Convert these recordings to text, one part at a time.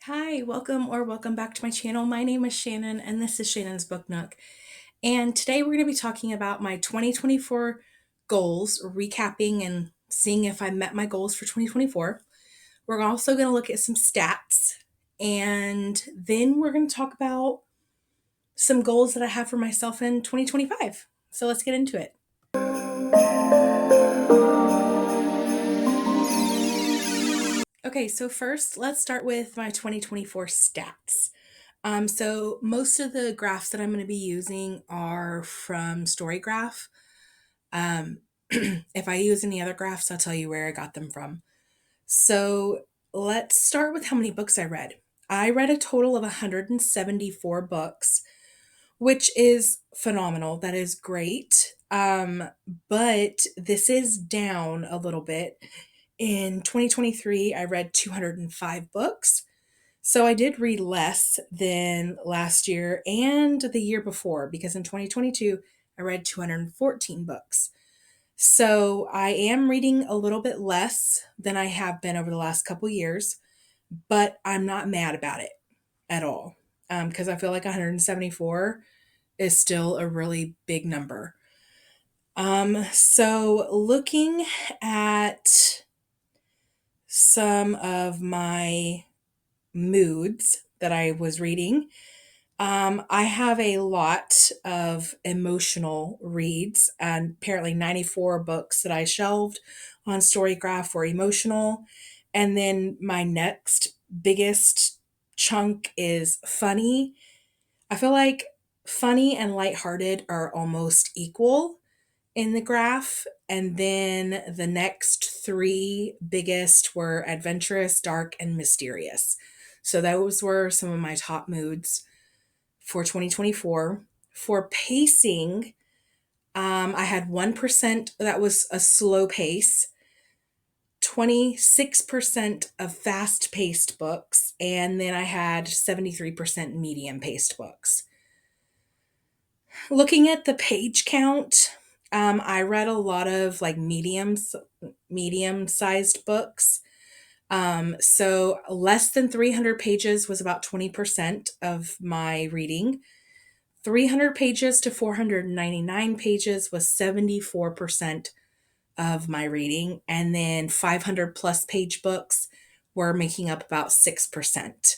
Hi, welcome back to my channel. My name is Shannon and this is Shannon's Book Nook. And today we're going to be talking about my 2024 goals, recapping and seeing if I met my goals for 2024. We're also going to look at some stats and then we're going to talk about some goals that I have for myself in 2025. So let's get into it. Okay, so first let's start with my 2024 stats. So most of the graphs that I'm going to be using are from StoryGraph. Um, if I use any other graphs, I'll tell you where I got them from. So let's start with how many books I read. I read a total of 174 books, which is phenomenal. That is great. But this is down a little bit. In 2023, I read 205 books. So I did read less than last year and the year before because in 2022, I read 214 books. So I am reading a little bit less than I have been over the last couple years, but I'm not mad about it at all because I feel like 174 is still a really big number. So looking at some of my moods that I was reading, I have a lot of emotional reads, and apparently 94 books that I shelved on Storygraph were emotional. And then my next biggest chunk is funny. I feel like funny and lighthearted are almost equal in the graph. And then the next three biggest were adventurous, dark, and mysterious. So those were some of my top moods for 2024. For pacing, I had 1% that was a slow pace, 26% of fast paced books, and then I had 73% medium paced books. Looking at the page count, I read a lot of like medium sized books. So less than 300 pages was about 20% of my reading. 300 pages to 499 pages was 74% of my reading. And then 500 plus page books were making up about 6%.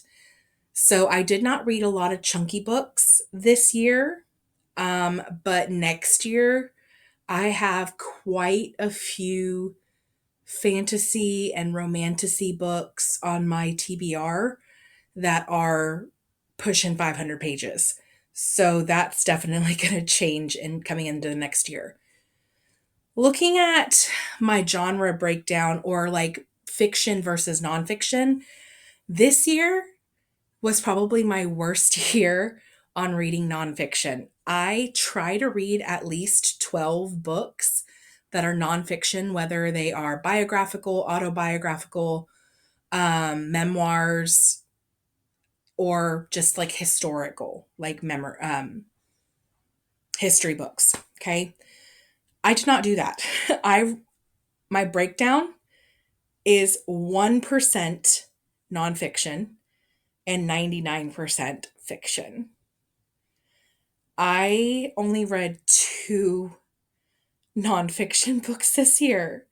So I did not read a lot of chunky books this year. But next year, I have quite a few fantasy and romantasy books on my TBR that are pushing 500 pages. So that's definitely going to change in coming into the next year. Looking at my genre breakdown or like fiction versus nonfiction, this year was probably my worst year on reading nonfiction. I try to read at least 12 books that are nonfiction, whether they are biographical, autobiographical, memoirs, or just like historical, like history books. Okay. I did not do that. I My breakdown is 1% nonfiction and 99% fiction. I only read two nonfiction books this year.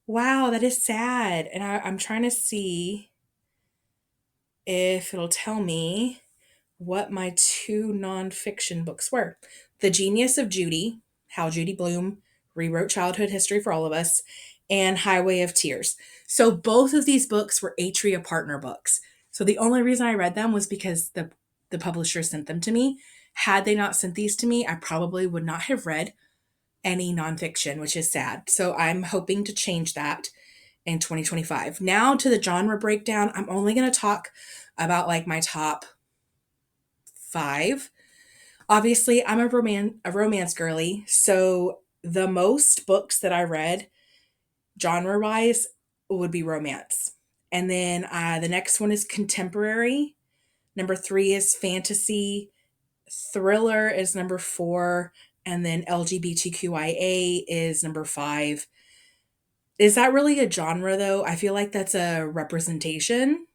Wow, that is sad. And I'm trying to see if it'll tell me what my two nonfiction books were. The Genius of Judy, How Judy Blume Rewrote Childhood History for All of Us, and Highway of Tears. So both of these books were Atria partner books. So the only reason I read them was because the publisher sent them to me. Had they not sent these to me, I probably would not have read any nonfiction, which is sad. So I'm hoping to change that in 2025. Now to the genre breakdown, I'm only going to talk about like my top five. Obviously, I'm a romance girly, so the most books that I read genre wise would be romance. And then the next one is contemporary. Number three is fantasy. Thriller is number four. And then LGBTQIA is number five. Is that really a genre though? I feel like that's a representation.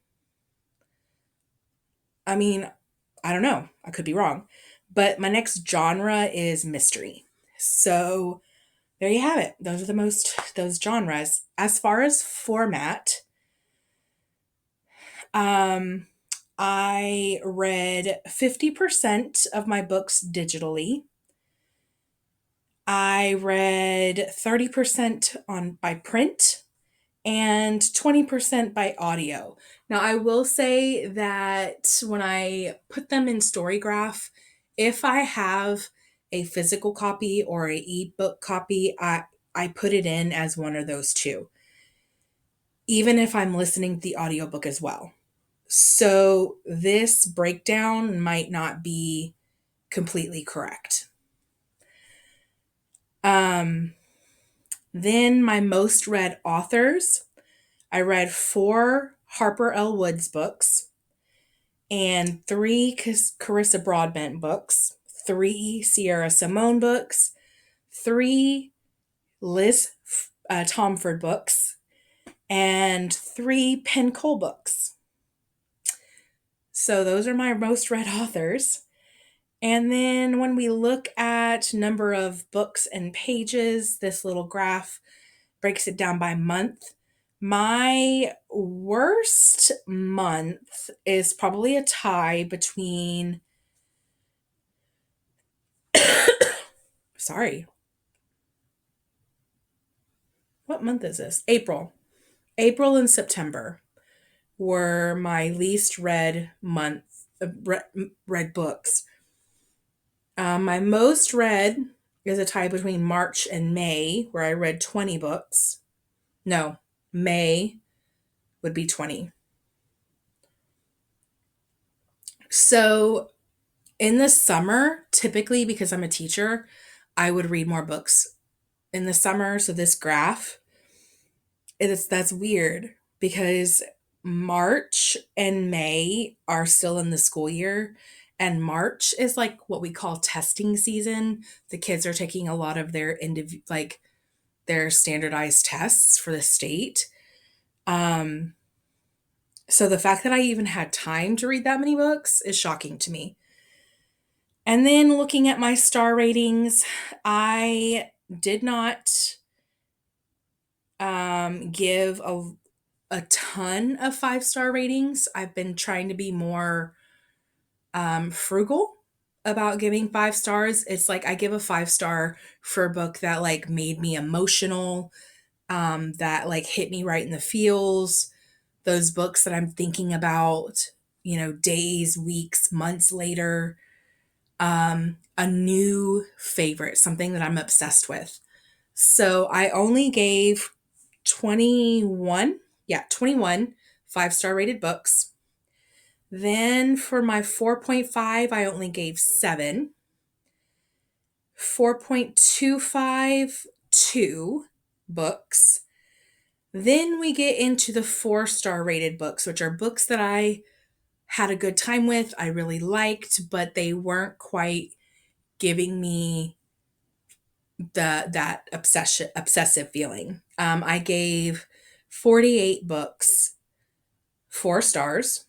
I mean, I don't know. I could be wrong. But my next genre is mystery. So there you have it. Those are those genres. As far as format, um, I read 50% of my books digitally. I read 30% on by print and 20% by audio. Now, I will say that when I put them in Storygraph, if I have a physical copy or a ebook copy, I put it in as one of those two, even if I'm listening to the audiobook as well. So this breakdown might not be completely correct. Um, then my most read authors. I read 4 Harper L. Woods books and 3 Carissa Broadbent books, 3 Sierra Simone books, 3 Liz Tomford books, and 3 Penn Cole books. So those are my most read authors. And then when we look at number of books and pages, this little graph breaks it down by month. My worst month is probably a tie between sorry. What month is this? April. April and September were my least read month read books. My most read is a tie between March and May, where I read 20 books. No, May would be 20. So in the summer, typically because I'm a teacher, I would read more books in the summer. So this graph, that's weird because March and May are still in the school year. And March is like what we call testing season. The kids are taking a lot of their their standardized tests for the state. Um, so the fact that I even had time to read that many books is shocking to me. And then looking at my star ratings, I did not give a ton of 5-star ratings. I've been trying to be more frugal about giving 5 stars. It's like I give a 5-star for a book that like made me emotional, that like hit me right in the feels. Those books that I'm thinking about, days, weeks, months later. A new favorite, something that I'm obsessed with. So I only gave 21, 21 5-star rated books. Then for my 4.5, I only gave 7. 4.25, 2 books. Then we get into the 4-star rated books, which are books that I had a good time with, I really liked, but they weren't quite giving me that obsessive feeling. I gave 48 books 4 stars.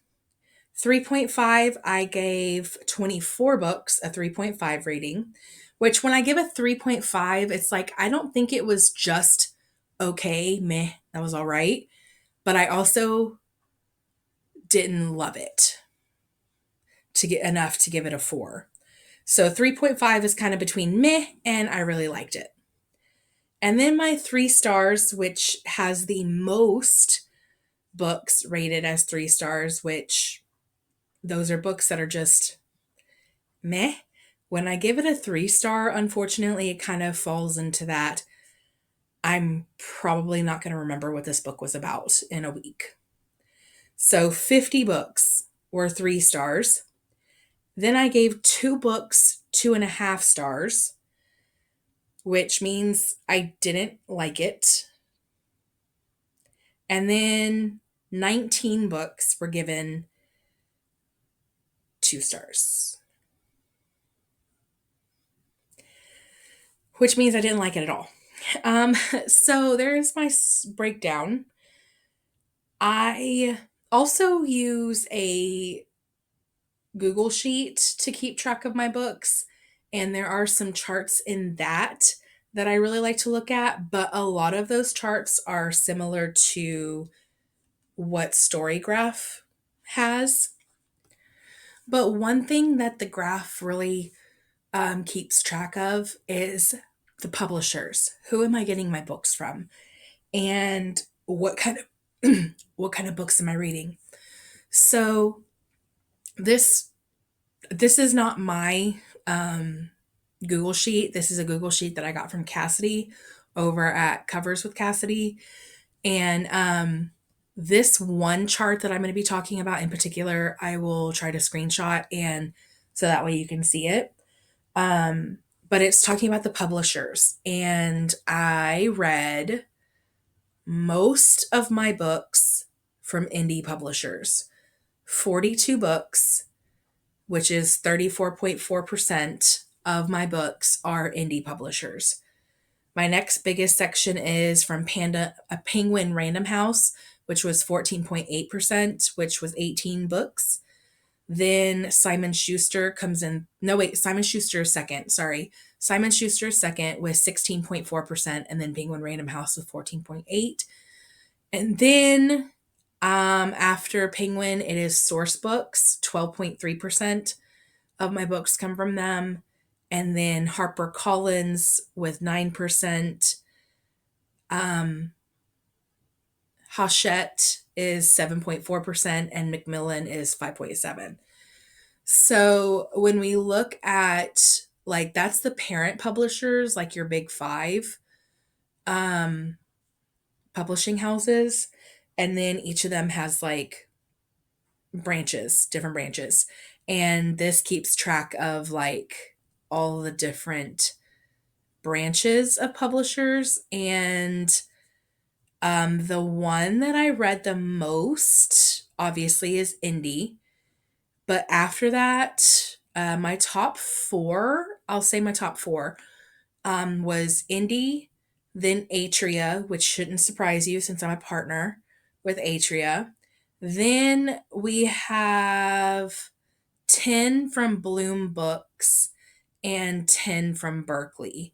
3.5, I gave 24 books a 3.5 rating, which when I give a 3.5, it's like I don't think it was just okay, meh, that was all right, but I also didn't love it to get enough to give it a 4. So 3.5 is kind of between meh and I really liked it. And then my 3 stars, which has the most books rated as 3 stars, which those are books that are just meh. When I give it a 3-star, unfortunately, it kind of falls into that. I'm probably not going to remember what this book was about in a week. So 50 books were 3 stars. Then I gave 2 books 2.5 stars, which means I didn't like it. And then 19 books were given 2 stars, which means I didn't like it at all. So there's my breakdown. I also use a Google Sheet to keep track of my books, and there are some charts in that I really like to look at, but a lot of those charts are similar to what Storygraph has. But one thing that the graph really keeps track of is the publishers. Who am I getting my books from? And what kind of what kind of books am I reading? So this this is not my Google sheet. This is a Google sheet that I got from Cassidy over at Covers with Cassidy. And this one chart that I'm going to be talking about in particular, I will try to screenshot and so that way you can see it. But it's talking about the publishers. And I read most of my books from indie publishers, 42 books, which is 34.4% of my books are indie publishers. My next biggest section is from Penguin Random House, which was 14.8%, which was 18 books. Then Simon Schuster comes in. No, wait, Simon Schuster is second. Sorry. Simon Schuster is second with 16.4%, and then Penguin Random House with 14.8. And then after Penguin, it is Source Books, 12.3% of my books come from them. And then HarperCollins with 9%. Hachette is 7.4%, and Macmillan is 5.7%. So when we look at like that's the parent publishers, like your big five publishing houses, and then each of them has like different branches. And this keeps track of like all the different branches of publishers. And the one that I read the most, obviously, is indie. But after that, my top four, I'll say my top four, was indie, then Atria, which shouldn't surprise you since I'm a partner with Atria. Then we have 10 from Bloom Books and 10 from Berkeley.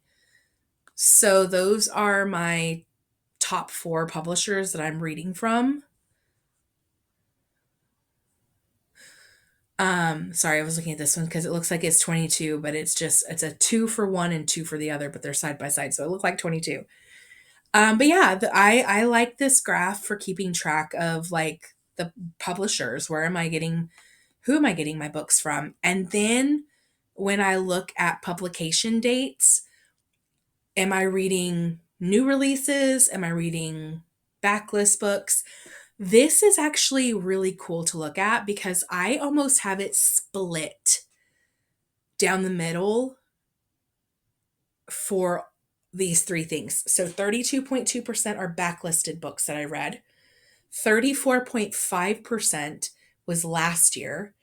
So those are my top four publishers that I'm reading from. Sorry, I was looking at this one because it looks like it's 22, but it's a 2 for one and 2 for the other, but they're side by side, so it looks like 22. But yeah, I like this graph for keeping track of like the publishers. Who am I getting my books from? And then when I look at publication dates, am I reading new releases? Am I reading backlist books? This is actually really cool to look at because I almost have it split down the middle for these three things. So 32.2% are backlisted books that I read. 34.5% was last year.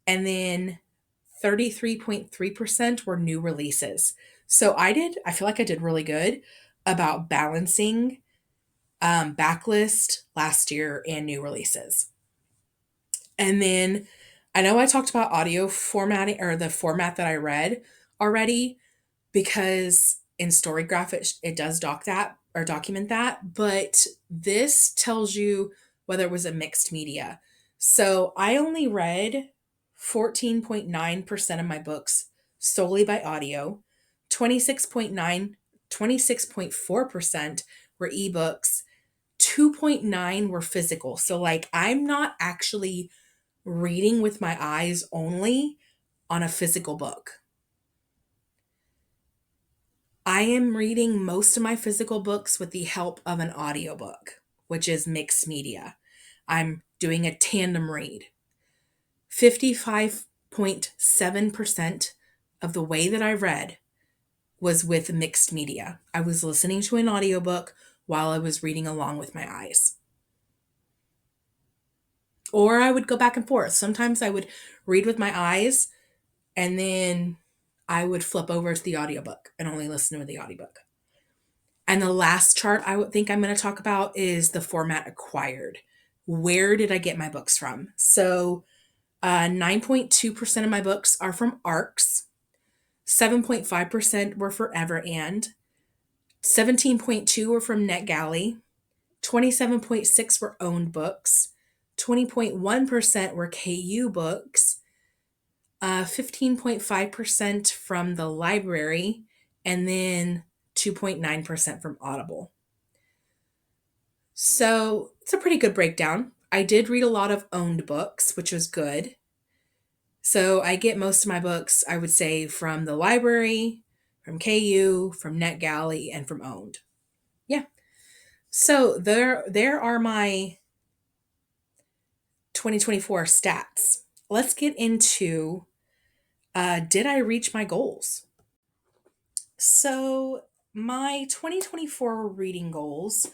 And then 33.3% were new releases. So I feel like I did really good about balancing backlist last year and new releases. And then I know I talked about audio formatting or the format that I read already because in Storygraph it does document that, but this tells you whether it was a mixed media. So I only read 14.9% of my books solely by audio, 26.4% were ebooks, 2.9 were physical. So like I'm not actually reading with my eyes only on a physical book. I am reading most of my physical books with the help of an audiobook, which is mixed media. I'm doing a tandem read. 55.7% of the way that I read was with mixed media. I was listening to an audiobook while I was reading along with my eyes. Or I would go back and forth. Sometimes I would read with my eyes and then I would flip over to the audiobook and only listen to the audiobook. And the last chart I would think I'm going to talk about is the format acquired. Where did I get my books from? So 9.2% of my books are from ARCs. 7.5% were forever and 17.2 were from NetGalley. 27.6 were owned books. 20.1% were KU books. 15.5% from the library, and then 2.9% from Audible. So it's a pretty good breakdown. I did read a lot of owned books, which was good. So I get most of my books, I would say, from the library, from KU, from NetGalley, and from owned. Yeah. So there are my 2024 stats. Let's get into did I reach my goals? So my 2024 reading goals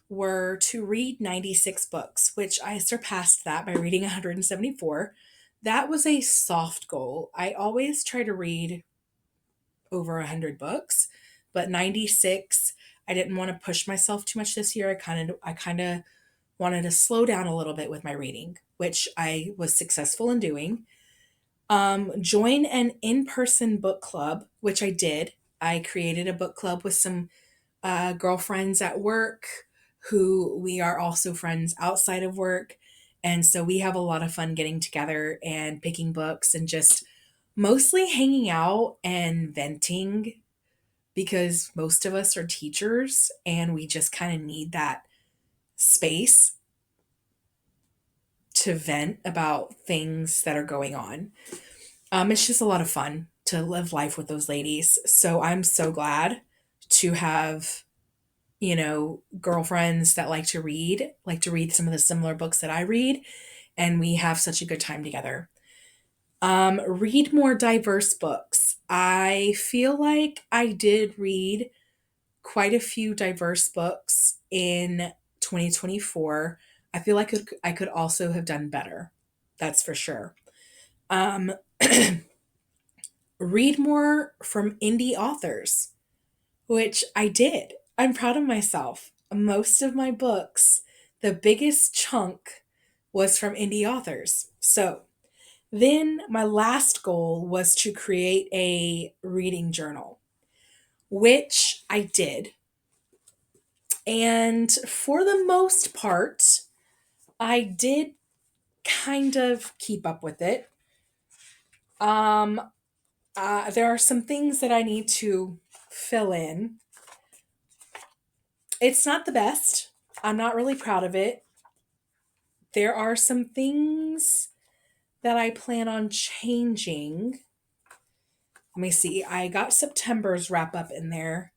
were to read 96 books, which I surpassed that by reading 174. That was a soft goal. I always try to read over 100 books, but 96, I didn't want to push myself too much this year. I kind of wanted to slow down a little bit with my reading, which I was successful in doing. Join an in-person book club, which I did. I created a book club with some girlfriends at work who we are also friends outside of work. And so we have a lot of fun getting together and picking books and just mostly hanging out and venting because most of us are teachers and we just kind of need that space to vent about things that are going on. It's just a lot of fun to live life with those ladies. So I'm so glad to have, girlfriends that like to read some of the similar books that I read, and we have such a good time together. Read more diverse books. I feel like I did read quite a few diverse books in 2024. I feel like I could also have done better. That's for sure. Um, read more from indie authors, which I did. I'm proud of myself. Most of my books, the biggest chunk was from indie authors. So then my last goal was to create a reading journal, which I did. And for the most part, I did kind of keep up with it. Um, there are some things that I need to fill in. It's not the best. I'm not really proud of it. There are some things that I plan on changing. Let me see. I got September's wrap up in there.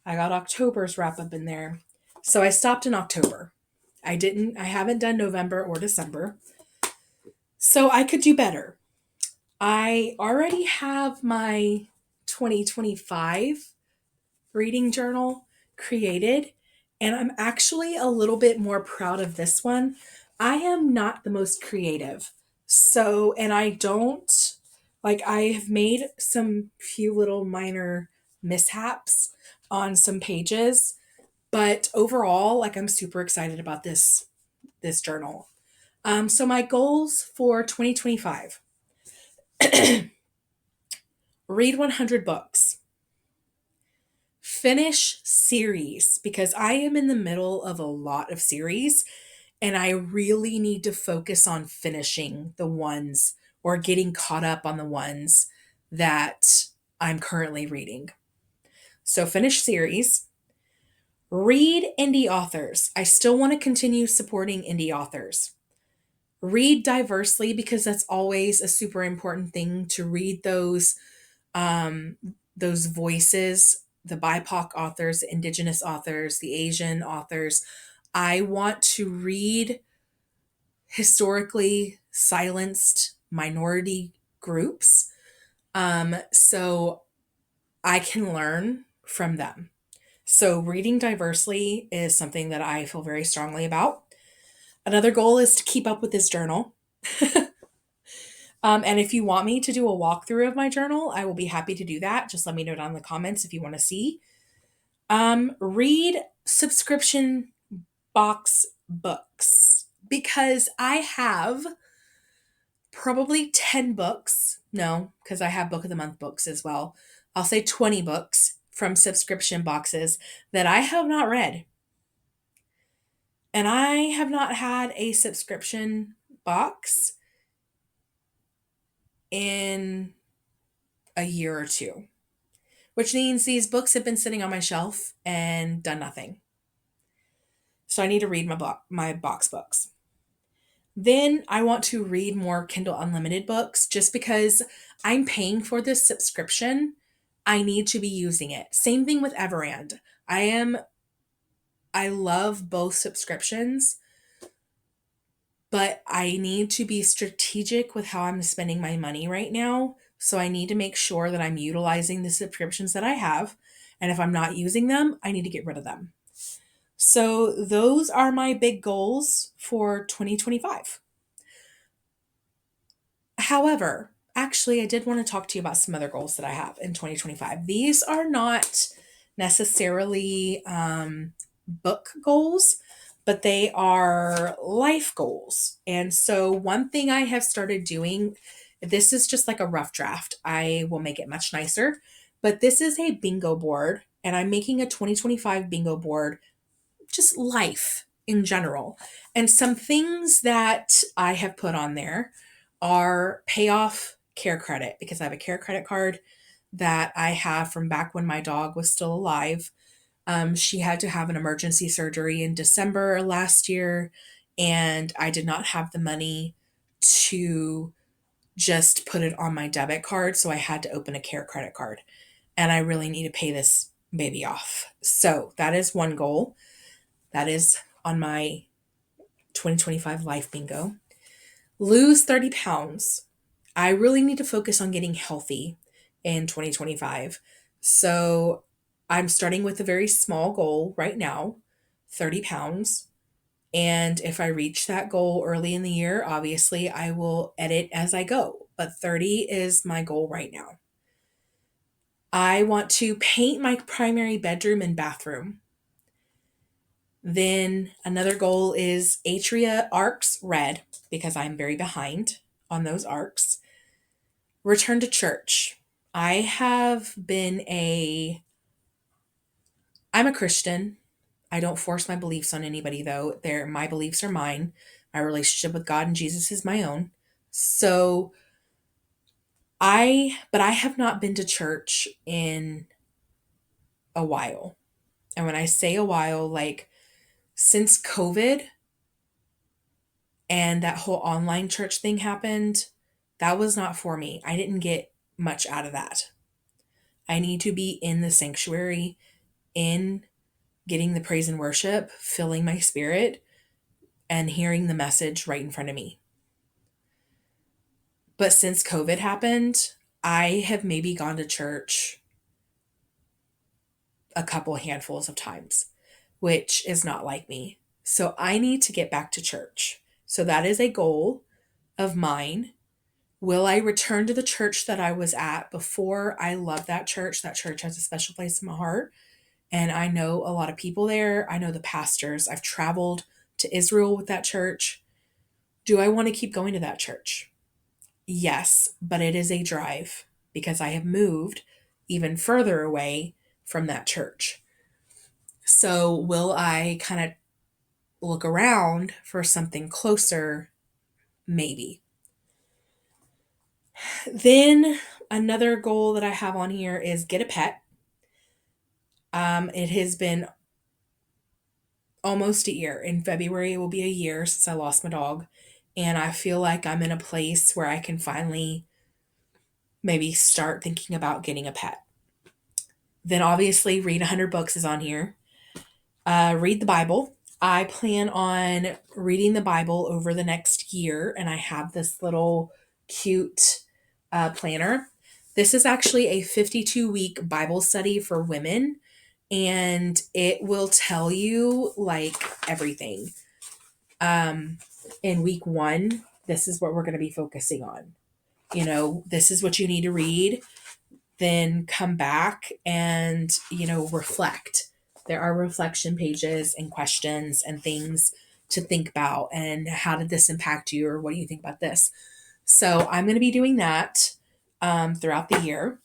I got October's wrap up in there. So I stopped in October. I haven't done November or December. So I could do better. I already have my 2025 reading journal created, and I'm actually a little bit more proud of this one. I am not the most creative. So, and I don't I have made some few little minor mishaps on some pages, but overall, I'm super excited about this journal. So my goals for 2025: read 100 books, finish series because I am in the middle of a lot of series and I really need to focus on finishing the ones or getting caught up on the ones that I'm currently reading. So finish series, read indie authors. I still want to continue supporting indie authors. Read diversely because that's always a super important thing to read those voices, the BIPOC authors, the Indigenous authors, the Asian authors. I want to read historically silenced minority groups so I can learn from them. So, reading diversely is something that I feel very strongly about. Another goal is to keep up with this journal. And if you want me to do a walkthrough of my journal, I will be happy to do that. Just let me know down in the comments if you want to see. Read subscription box books because I have probably 10 books. No, because I have book of the month books as well. I'll say 20 books from subscription boxes that I have not read. And I have not had a subscription box in a year or two, which means these books have been sitting on my shelf and done nothing. So I need to read my box books. Then I want to read more Kindle Unlimited books just because I'm paying for this subscription. I need to be using it. Same thing with Everand. I love both subscriptions, but I need to be strategic with how I'm spending my money right now. So I need to make sure that I'm utilizing the subscriptions that I have. And if I'm not using them, I need to get rid of them. So those are my big goals for 2025. However, actually, I did want to talk to you about some other goals that I have in 2025. These are not necessarily book goals, but they are life goals. And so, one thing I have started doing, this is just like a rough draft. I will make it much nicer, but this is a bingo board, and I'm making a 2025 bingo board, just life in general. And some things that I have put on there are pay off care credit because I have a care credit card that I have from back when my dog was still alive. She had to have an emergency surgery in December last year, and I did not have the money to just put it on my debit card. So I had to open a care credit card, and I really need to pay this baby off. So that is one goal. That is on my 2025 life bingo. Lose 30 pounds. I really need to focus on getting healthy in 2025. So I'm starting with a very small goal right now, 30 pounds. And if I reach that goal early in the year, obviously I will edit as I go. But 30 is my goal right now. I want to paint my primary bedroom and bathroom. Then another goal is Atria arcs red because I'm very behind on those arcs. Return to church. I'm a Christian. I don't force my beliefs on anybody though. My beliefs are mine. My relationship with God and Jesus is my own. So but I have not been to church in a while. And when I say a while, like since COVID and that whole online church thing happened, that was not for me. I didn't get much out of that. I need to be in the sanctuary, in getting the praise and worship, filling my spirit, and hearing the message right in front of me. But since COVID happened, I have maybe gone to church a couple handfuls of times, which is not like me. So I need to get back to church. So that is a goal of mine. Will I return to the church that I was at before? I love that church. That church has a special place in my heart. And I know a lot of people there. I know the pastors. I've traveled to Israel with that church. Do I want to keep going to that church? Yes, but it is a drive because I have moved even further away from that church. So, will I kind of look around for something closer? Maybe. Then, another goal that I have on here is get a pet. It has been almost a year. In February, it will be a year since I lost my dog. And I feel like I'm in a place where I can finally maybe start thinking about getting a pet. Then obviously read 100 books is on here. Read the Bible. I plan on reading the Bible over the next year, and I have this little cute planner. This is actually a 52-week Bible study for women, and it will tell you like everything. In week 1, this is what we're going to be focusing on. This is what you need to read. Then come back and, reflect. There are reflection pages and questions and things to think about. And how did this impact you? Or what do you think about this? So I'm going to be doing that throughout the year.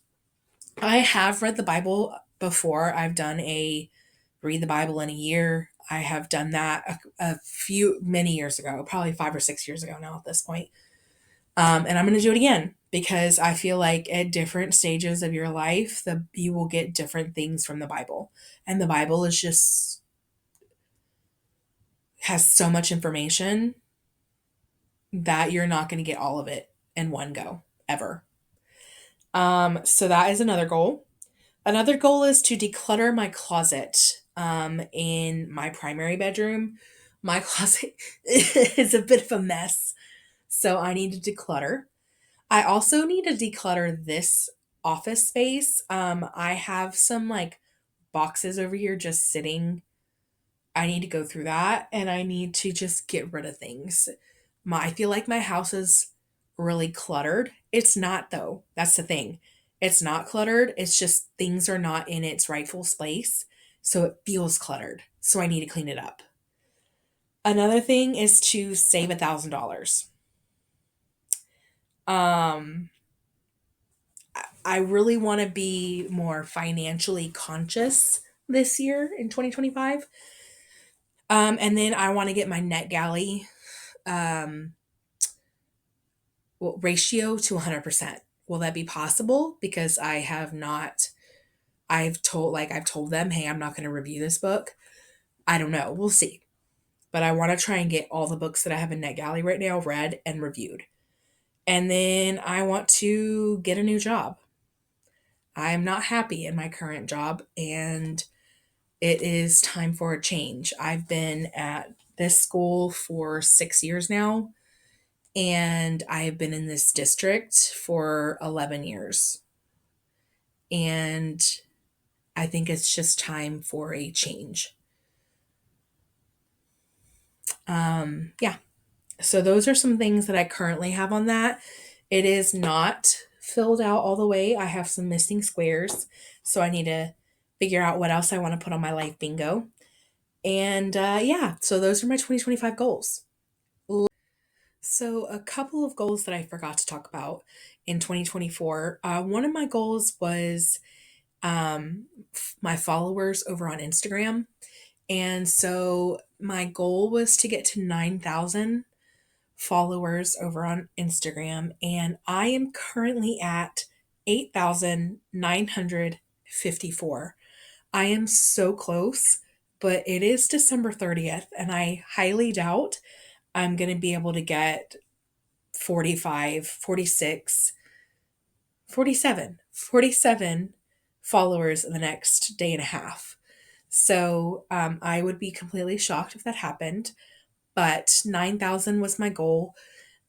I have read the Bible before. I've done a read the Bible in a year. I have done that many years ago, probably 5 or 6 years ago now at this point. And I'm going to do it again because I feel like at different stages of your life, you will get different things from the Bible. And the Bible is just has so much information that you're not going to get all of it in one go ever. So that is another goal. Another goal is to declutter my closet in my primary bedroom. My closet is a bit of a mess, so I need to declutter. I also need to declutter this office space. I have some like boxes over here just sitting. I need to go through that and I need to just get rid of things. I feel like my house is really cluttered. It's not though. That's the thing. It's not cluttered. It's just things are not in its rightful space. So it feels cluttered. So I need to clean it up. Another thing is to save $1,000. Um, I really want to be more financially conscious this year in 2025. And then I want to get my NetGalley um, ratio to 100%. Will that be possible? Because I have not, I've told them, hey, I'm not going to review this book. I don't know. We'll see. But I want to try and get all the books that I have in NetGalley right now read and reviewed. And then I want to get a new job. I'm not happy in my current job and it is time for a change. I've been at this school for 6 years now, and I have been in this district for 11 years. And I think it's just time for a change. Yeah. So those are some things that I currently have on that. It is not filled out all the way. I have some missing squares. So I need to figure out what else I want to put on my life bingo. And yeah, so those are my 2025 goals. So, a couple of goals that I forgot to talk about in 2024. One of my goals was my followers over on Instagram. And so, my goal was to get to 9,000 followers over on Instagram. And I am currently at 8,954. I am so close, but it is December 30th, and I highly doubt I'm going to be able to get 45, 46, 47 followers in the next day and a half. So I would be completely shocked if that happened. But 9,000 was my goal.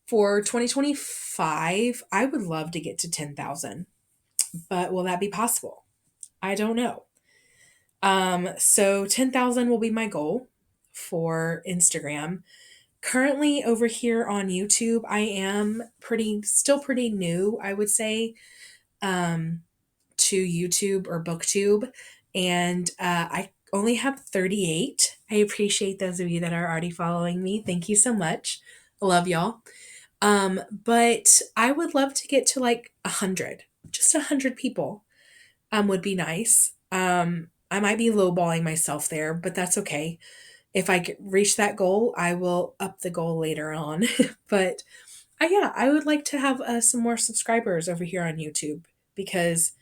For 2025, I would love to get to 10,000. But will that be possible? I don't know. So 10,000 will be my goal for Instagram. Currently over here on YouTube, I am still pretty new, I would say, um, to YouTube or BookTube, and I only have 38. I appreciate those of you that are already following me. Thank you so much. I love y'all. But I would love to get to like 100, just 100 people. Would be nice. I might be lowballing myself there, but that's okay. If I reach that goal, I will up the goal later on. But yeah, I would like to have some more subscribers over here on YouTube because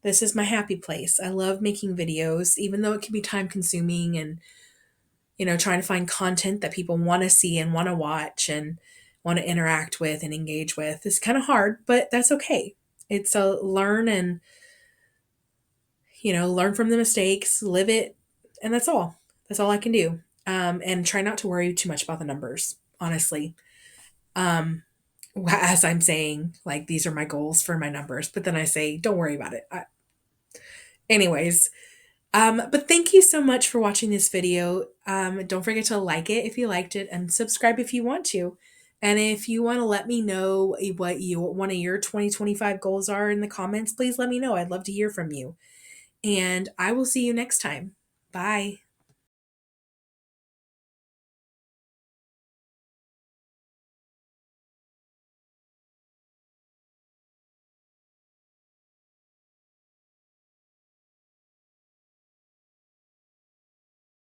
this is my happy place. I love making videos, even though it can be time consuming and, trying to find content that people want to see and want to watch and want to interact with and engage with is kind of hard, but that's okay. It's a learn and, learn from the mistakes, live it, and that's all. That's all I can do. And try not to worry too much about the numbers, honestly. Um, as I'm saying, like, these are my goals for my numbers, but then I say, don't worry about it. Anyways, but thank you so much for watching this video. Don't forget to like it if you liked it and subscribe if you want to. And if you want to let me know what one of your 2025 goals are in the comments, please let me know. I'd love to hear from you. And I will see you next time. Bye.